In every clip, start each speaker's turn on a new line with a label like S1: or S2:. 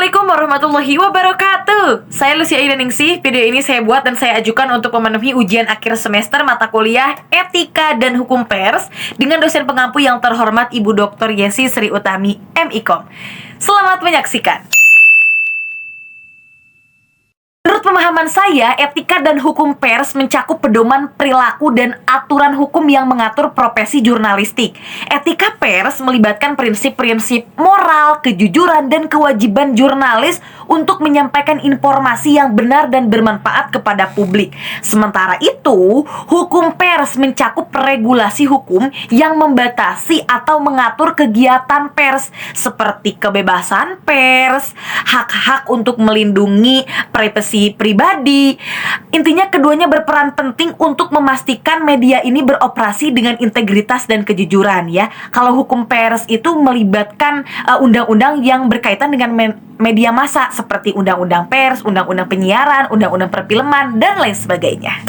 S1: Assalamualaikum warahmatullahi wabarakatuh. Saya Lucia Aidaningsih. Video ini saya buat dan saya ajukan untuk memenuhi ujian akhir semester mata kuliah Etika dan Hukum Pers dengan dosen pengampu yang terhormat Ibu Dr. Yesi Sri Utami, MIKOM. Selamat menyaksikan. Menurut pemahaman saya, etika dan hukum pers mencakup pedoman perilaku dan aturan hukum yang mengatur profesi jurnalistik. Etika pers melibatkan prinsip-prinsip moral, kejujuran, dan kewajiban jurnalis untuk menyampaikan informasi yang benar dan bermanfaat kepada publik. Sementara itu, hukum pers mencakup regulasi hukum yang membatasi atau mengatur kegiatan pers seperti kebebasan pers, hak-hak untuk melindungi privasi pribadi. Intinya keduanya berperan penting untuk memastikan media ini beroperasi dengan integritas dan kejujuran ya. Kalau hukum pers itu melibatkan undang-undang yang berkaitan dengan media massa seperti undang-undang pers, undang-undang penyiaran, undang-undang perfilman dan lain sebagainya.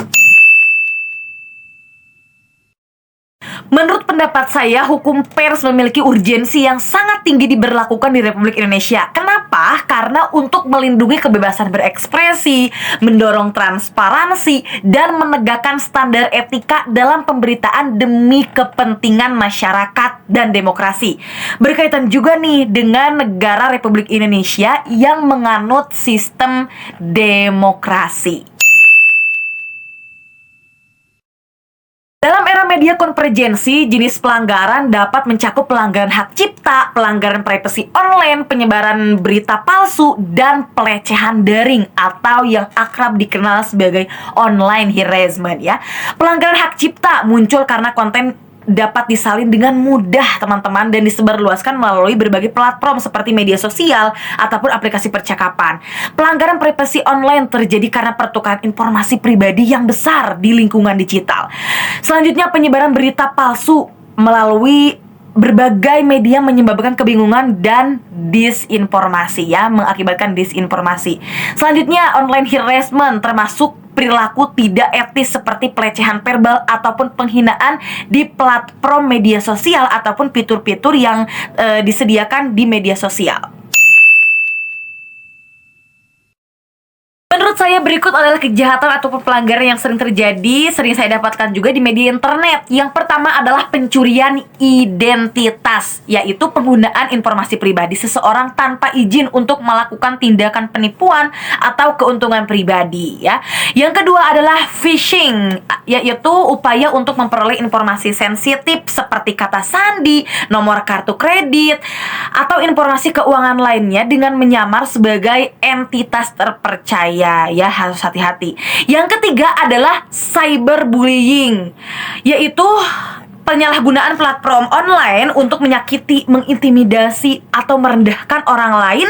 S1: Menurut pendapat saya, hukum pers memiliki urgensi yang sangat tinggi diberlakukan di Republik Indonesia. Kenapa? Karena untuk melindungi kebebasan berekspresi, mendorong transparansi, dan menegakkan standar etika dalam pemberitaan demi kepentingan masyarakat dan demokrasi. Berkaitan juga nih dengan negara Republik Indonesia yang menganut sistem demokrasi. Dalam era media konvergensi, jenis pelanggaran dapat mencakup pelanggaran hak cipta, pelanggaran privasi online, penyebaran berita palsu, dan pelecehan daring atau yang akrab dikenal sebagai online harassment ya. Pelanggaran hak cipta muncul karena konten dapat disalin dengan mudah teman-teman dan disebarluaskan melalui berbagai platform seperti media sosial ataupun aplikasi percakapan. Pelanggaran privasi online terjadi karena pertukaran informasi pribadi yang besar di lingkungan digital. Selanjutnya, penyebaran berita palsu melalui berbagai media menyebabkan kebingungan dan disinformasi ya, mengakibatkan disinformasi. Selanjutnya, online harassment termasuk perilaku tidak etis seperti pelecehan verbal ataupun penghinaan di platform media sosial ataupun fitur-fitur yang disediakan di media sosial. Menurut saya berikut adalah kejahatan ataupun pelanggaran yang sering terjadi, sering saya dapatkan juga di media internet. Yang pertama adalah pencurian identitas, yaitu penggunaan informasi pribadi seseorang tanpa izin untuk melakukan tindakan penipuan atau keuntungan pribadi ya. Yang kedua adalah phishing, yaitu upaya untuk memperoleh informasi sensitif seperti kata sandi, nomor kartu kredit, atau informasi keuangan lainnya dengan menyamar sebagai entitas terpercaya. Ya, harus hati-hati. Yang ketiga adalah cyberbullying, yaitu penyalahgunaan platform online untuk menyakiti, mengintimidasi, atau merendahkan orang lain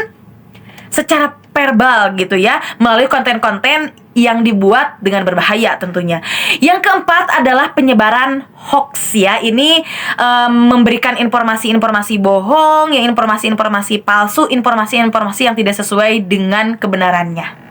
S1: secara verbal gitu ya, melalui konten-konten yang dibuat dengan berbahaya tentunya. Yang keempat adalah penyebaran hoax ya. Ini memberikan informasi-informasi bohong, ya, informasi-informasi palsu, informasi-informasi yang tidak sesuai dengan kebenarannya.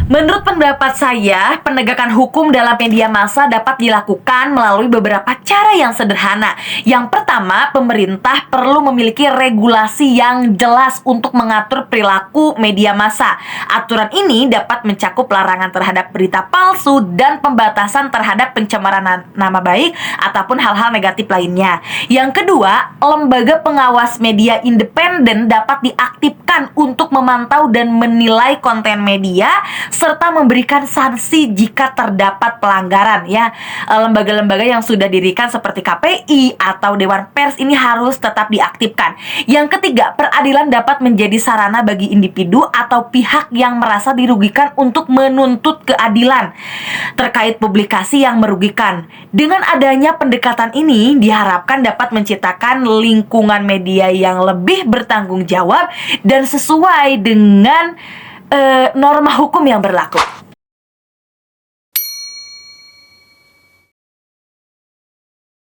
S1: Menurut pendapat saya, penegakan hukum dalam media massa dapat dilakukan melalui beberapa cara yang sederhana. Yang pertama, pemerintah perlu memiliki regulasi yang jelas untuk mengatur perilaku media massa. Aturan ini dapat mencakup larangan terhadap berita palsu dan pembatasan terhadap pencemaran nama baik ataupun hal-hal negatif lainnya. Yang kedua, lembaga pengawas media independen dapat diaktifkan untuk memantau dan menilai konten media serta memberikan sanksi jika terdapat pelanggaran ya. Lembaga-lembaga yang sudah didirikan seperti KPI atau Dewan Pers ini harus tetap diaktifkan. Yang ketiga, peradilan dapat menjadi sarana bagi individu atau pihak yang merasa dirugikan untuk menuntut keadilan terkait publikasi yang merugikan. Dengan adanya pendekatan ini diharapkan dapat menciptakan lingkungan media yang lebih bertanggung jawab dan sesuai dengan norma hukum yang berlaku.